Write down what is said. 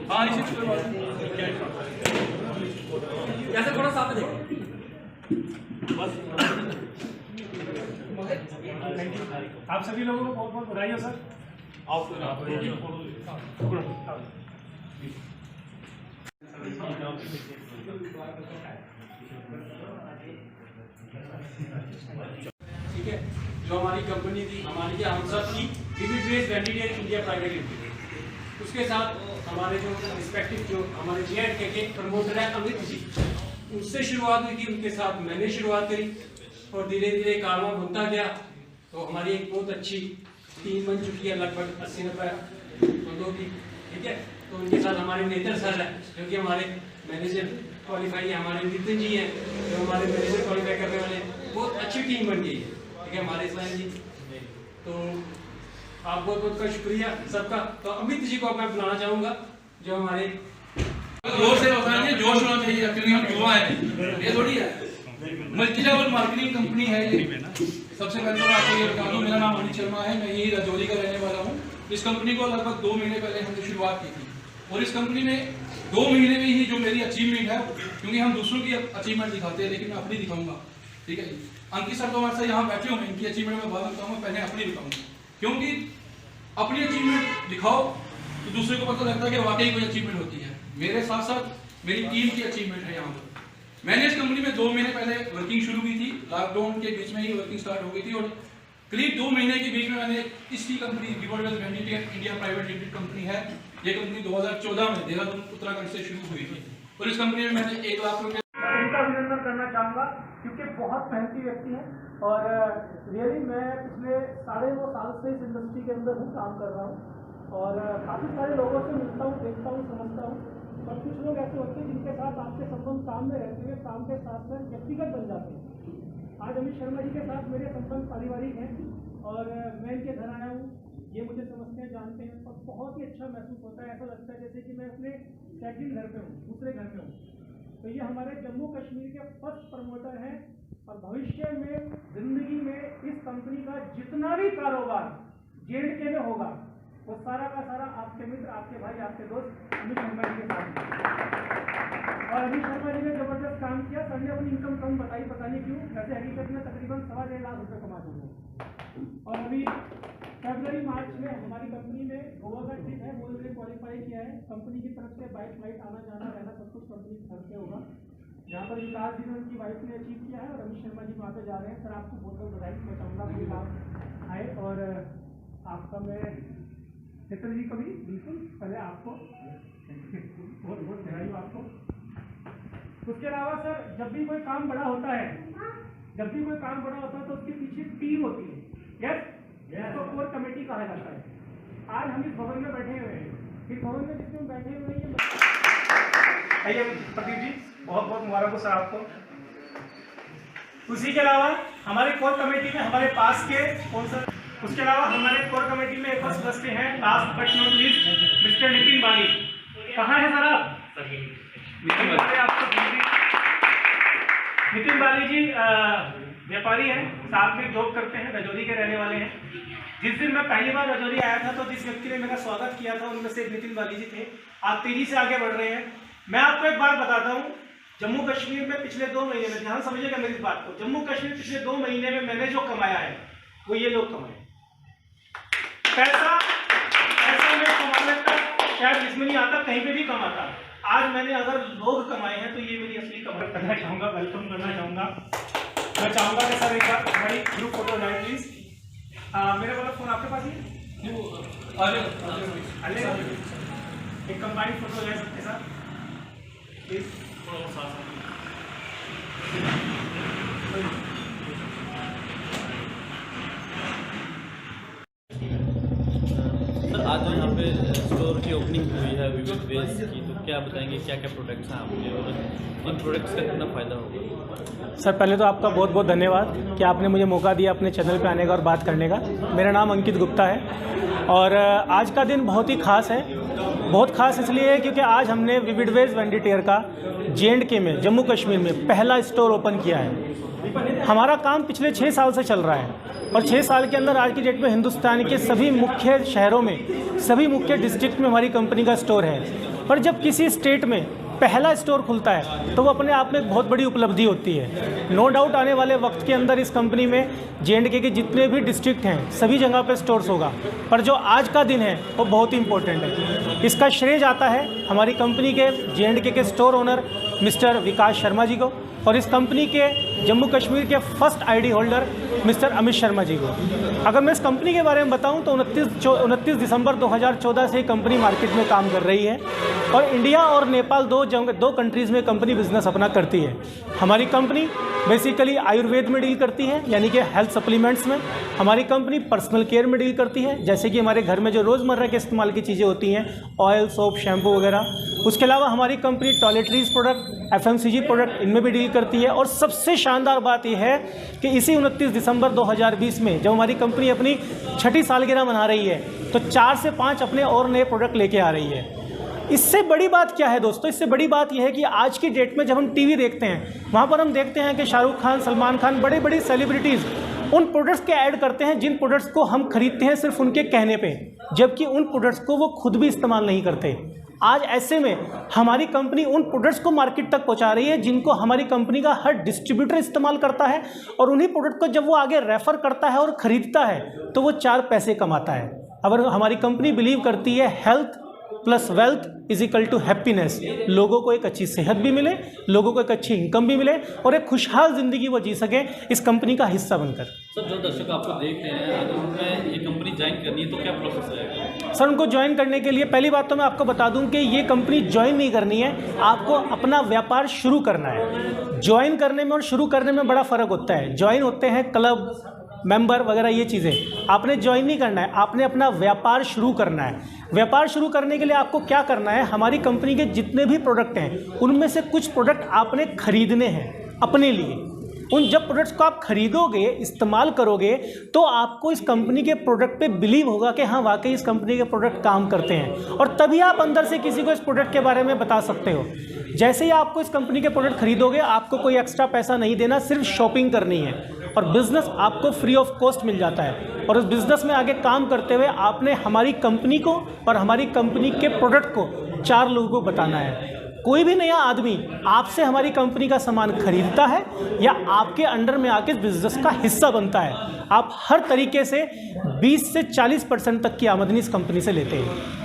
हाँ इसी ऐसे थोड़ा साथ देखो बस। आप सभी लोगों को बहुत बहुत बधाई हो सर। ठीक है, जो हमारी कंपनी थी, हमारी क्या हम सब की vivid ventilator India private limited, उसके साथ हमारे जो रिस्पेक्टिव जो हमारे जे.एंड.के के प्रमोटर है अमित जी, उससे शुरुआत हुई थी, उनके साथ मैंने शुरुआत करी और धीरे धीरे कारवा बनता गया। तो हमारी एक बहुत अच्छी टीम बन चुकी है, लगभग 80-90 बंदों की। ठीक है, तो उनके साथ हमारे नेतर सर है जो कि हमारे मैनेजर क्वालिफाई है, हमारे नितिन जी हैं जो हमारे मैनेजर क्वालिफाई करने वाले हैं। बहुत अच्छी टीम बन गई है। ठीक है, हमारे इस्लाम जी, तो आप बहुत बहुत का शुक्रिया सबका। तो अमित जी को मैं बुलाना चाहूँगा जो हमारे जोर से बताएंगे, जोश होना चाहिए क्योंकि हम युवा हैं, ये थोड़ी है। मल्टी लेवल मार्केटिंग कंपनी है ये। सबसे पहले तो मैं आपको ये बता दूं, मेरा नाम अनिल शर्मा है, मैं यही राजौरी का रहने वाला हूँ। इस कंपनी को लगभग 2 महीने पहले हमने शुरुआत की थी और इस कंपनी में 2 महीने में ही जो मेरी अचीवमेंट है, क्योंकि हम दूसरों की अचीवमेंट दिखाते हैं लेकिन मैं अपनी दिखाऊंगा। ठीक है जी, अंकित सर तो हमारे साथ यहाँ बैठे हुए हैं, इनकी अचीवमेंट में बात बताऊंगा, पहले अपनी दिखाऊंगा। क्योंकि अपनी अचीवमेंट दिखाओ तो दूसरे को पता लगता है कि वाकई कोई अचीवमेंट होती है। मेरे साथ साथ मेरी टीम की अचीवमेंट है यहाँ पर। मैंने इस कंपनी में 2 महीने पहले वर्किंग शुरू की थी, लॉकडाउन के बीच में ही वर्किंग स्टार्ट हो गई थी और करीब 2 महीने के बीच में मैंने इसकी company vivid ventilator India private limited company है। ये कंपनी 2014 में देहरादून उत्तराखंड से शुरू हुई थी और इस कंपनी में मैंने 1 लाख रुपये उनका अभिनंदन करना चाहूँगा क्योंकि बहुत मेहनती व्यक्ति हैं और रियली मैं पिछले 2.5 साल से इस इंडस्ट्री के अंदर हूँ, काम कर रहा हूँ और काफ़ी सारे लोगों से मिलता हूँ, देखता हूँ, समझता हूँ। और कुछ लोग ऐसे होते हैं जिनके साथ आपके संबंध काम में रहते हुए काम के साथ साथ व्यक्तिगत बन जाते हैं। आज अमित शर्मा जी के साथ मेरे संबंध पारिवारिक हैं और मैं इनके घर आया हूँ, ये मुझे समझते हैं, जानते हैं और बहुत ही अच्छा महसूस होता है। ऐसा लगता है जैसे कि मैं अपने सेकंड घर पे हूँ, दूसरे घर पे हूँ। तो ये हमारे जम्मू कश्मीर के फर्स्ट प्रमोटर हैं और भविष्य में जिंदगी में इस कंपनी का जितना भी कारोबार जे.एंड.के में होगा वो सारा का सारा आपके मित्र, आपके भाई, आपके दोस्त अमित शर्मा जी के साथ। और अमित शर्मा जी ने जबरदस्त काम किया। सर ने अपनी इनकम कम बताई, पता नहीं क्यों, वैसे हकीकत में तकरीबन 1.25 लाख रुपये कमाते हैं। और अभी फरवरी-मार्च में हमारी कंपनी में गोवा का ट्रिप है, वो उन्होंने क्वालिफाई किया है। कंपनी की तरफ से बाइक फ्लाइट आना जाना रहना सब कुछ कंपनी की तरफ से होगा। जहाँ पर विकास जी ने उनकी वाइफ ने अचीव किया है और अमित शर्मा जी वहाँ पे जा रहे हैं। सर आपको बहुत बहुत बधाई। मैं चाहूँगा कि आप आए और आपका मैं चित्र जी को भी बिल्कुल पहले आपको बहुत बहुत बधाई हो आपको। उसके अलावा सर जब भी कोई काम बड़ा होता है, तो उसके पीछे टीम होती है। यस, तो कोर कमेटी कहा जाता है। आज हम इस भवन में बैठे हुए हैं, इस भवन में जिसमें बैठे हुए हैं, आइए प्रदीप जी, बहुत बहुत मुबारक हो सर आपको। उसी के अलावा हमारे कोर कमेटी में हमारे पास के कौन सर, उसके अलावा हमारे कोर कमेटी में एक और सदस्य हैं, last but not least mister Nitin Bali. कहाँ है सर आप? नितिन बाली जी व्यापारी हैं, साथ में जॉब करते हैं, राजौरी के रहने वाले हैं। जिस दिन मैं पहली बार राजौरी आया था तो जिस व्यक्ति ने मेरा स्वागत किया था उनमें से नितिन बाली जी थे। आप तेजी से आगे बढ़ रहे हैं। मैं आपको एक बात बताता हूँ, जम्मू कश्मीर में पिछले 2 महीने में, ध्यान समझिएगा मेरी बात को, जम्मू कश्मीर पिछले 2 महीने में मैंने जो कमाया है वो ये लोग कमाए। पैसा में कमाने का शायद इसमें नहीं आता, कहीं पे भी कमाता। आज मैंने अगर लोग कमाए हैं तो ये मेरी असली कमाई करना चाहूँगा, वेलकम करना चाहूँगा। मैं चाहूँगा कि सर एक बार हमारी ग्रुप फोटो जाए प्लीज। मेरे वाला फोन आपके पास ही एक कंबाइंड फोटो जाए सबके साथ प्लीज। सर आज जो यहाँ पे स्टोर की ओपनिंग हुई है विविड वेज की, तो क्या बताएंगे क्या क्या प्रोडक्ट्स हैं आपके और इन प्रोडक्ट्स का कितना फ़ायदा होगा? सर पहले तो आपका बहुत बहुत धन्यवाद कि आपने मुझे मौका दिया अपने चैनल पे आने का और बात करने का। मेरा नाम अंकित गुप्ता है और आज का दिन बहुत ही ख़ास है। बहुत खास इसलिए है क्योंकि आज हमने विविड वेज वेंडिटेयर का J&K में, जम्मू कश्मीर में पहला स्टोर ओपन किया है। हमारा काम पिछले 6 साल से चल रहा है और 6 साल के अंदर आज की डेट में हिंदुस्तान के सभी मुख्य शहरों में, सभी मुख्य डिस्ट्रिक्ट में हमारी कंपनी का स्टोर है। पर जब किसी स्टेट में पहला स्टोर खुलता है तो वो अपने आप में एक बहुत बड़ी उपलब्धि होती है। नो डाउट आने वाले वक्त के अंदर इस कंपनी में J&K के जितने भी डिस्ट्रिक्ट हैं सभी जगह पे स्टोर्स होगा, पर जो आज का दिन है वो बहुत ही इम्पोर्टेंट है। इसका श्रेय जाता है हमारी कंपनी के J&K के store owner mister Vikas Sharma ji को और इस कंपनी के जम्मू कश्मीर के first ID holder mister Amit Sharma ji को। अगर मैं इस कंपनी के बारे में बताऊं तो 29 दिसंबर 2014 से कंपनी मार्केट में काम कर रही है और इंडिया और नेपाल दो कंट्रीज़ में कंपनी बिजनेस अपना करती है। हमारी कंपनी बेसिकली आयुर्वेद में डील करती है, यानी कि हेल्थ सप्लीमेंट्स में। हमारी कंपनी पर्सनल केयर में डील करती है, जैसे कि हमारे घर में जो रोज़मर्रा के इस्तेमाल की चीज़ें होती हैं, ऑयल, सोप, शैम्पू वगैरह। उसके अलावा हमारी company toiletries product, FMCG product इनमें भी डील करती है। और सबसे शानदार बात यह है कि इसी 29 दिसंबर 2020 में जब हमारी कंपनी अपनी 6ठी सालगिरह मना रही है तो 4 से 5 अपने और नए प्रोडक्ट लेके आ रही है। इससे बड़ी बात क्या है दोस्तों? इससे बड़ी बात यह है कि आज की डेट में जब हम टीवी देखते हैं वहाँ पर हम देखते हैं कि शाहरुख खान, सलमान खान, बड़ी बड़ी सेलिब्रिटीज़ उन प्रोडक्ट्स के ऐड करते हैं जिन प्रोडक्ट्स को हम खरीदते हैं सिर्फ उनके कहने पे, जबकि उन प्रोडक्ट्स को वो खुद भी इस्तेमाल नहीं करते। आज ऐसे में हमारी कंपनी उन प्रोडक्ट्स को मार्केट तक पहुंचा रही है जिनको हमारी कंपनी का हर डिस्ट्रीब्यूटर इस्तेमाल करता है और उन्हीं प्रोडक्ट को जब वो आगे रेफर करता है और ख़रीदता है तो वो 4 पैसे कमाता है। अगर हमारी कंपनी बिलीव करती है health plus wealth is equal to happiness, लोगों को एक अच्छी सेहत भी मिले, लोगों को एक अच्छी इनकम भी मिले और एक खुशहाल ज़िंदगी वो जी सके इस कंपनी का हिस्सा बनकर। सर, जो दर्शक आपको देखते हैं अगर उनमें ये कंपनी ज्वाइन करनी है तो क्या प्रोसेस रहेगा? सर, उनको ज्वाइन करने के लिए पहली बात तो मैं आपको बता दूं कि ये कंपनी ज्वाइन नहीं करनी है, आपको अपना व्यापार शुरू करना है। ज्वाइन करने में और शुरू करने में बड़ा फ़र्क होता है। ज्वाइन होते हैं क्लब, मेंबर वगैरह ये चीज़ें, आपने ज्वाइन नहीं करना है, आपने अपना व्यापार शुरू करना है। व्यापार शुरू करने के लिए आपको क्या करना है, हमारी कंपनी के जितने भी प्रोडक्ट हैं उनमें से कुछ प्रोडक्ट आपने खरीदने हैं अपने लिए। उन जब प्रोडक्ट्स को आप खरीदोगे, इस्तेमाल करोगे तो आपको इस कंपनी के प्रोडक्ट पे बिलीव होगा कि हाँ वाकई इस कंपनी के प्रोडक्ट काम करते हैं और तभी आप अंदर से किसी को इस प्रोडक्ट के बारे में बता सकते हो। जैसे ही आपको इस कंपनी के प्रोडक्ट खरीदोगे आपको कोई एक्स्ट्रा पैसा नहीं देना, सिर्फ शॉपिंग करनी है और बिज़नेस आपको फ्री ऑफ कॉस्ट मिल जाता है। और उस बिज़नेस में आगे काम करते हुए आपने हमारी कंपनी को और हमारी कंपनी के प्रोडक्ट को 4 लोगों को बताना है। कोई भी नया आदमी आपसे हमारी कंपनी का सामान खरीदता है या आपके अंडर में आके बिजनेस का हिस्सा बनता है, आप हर तरीके से 20 से 40% तक की आमदनी इस कंपनी से लेते हैं।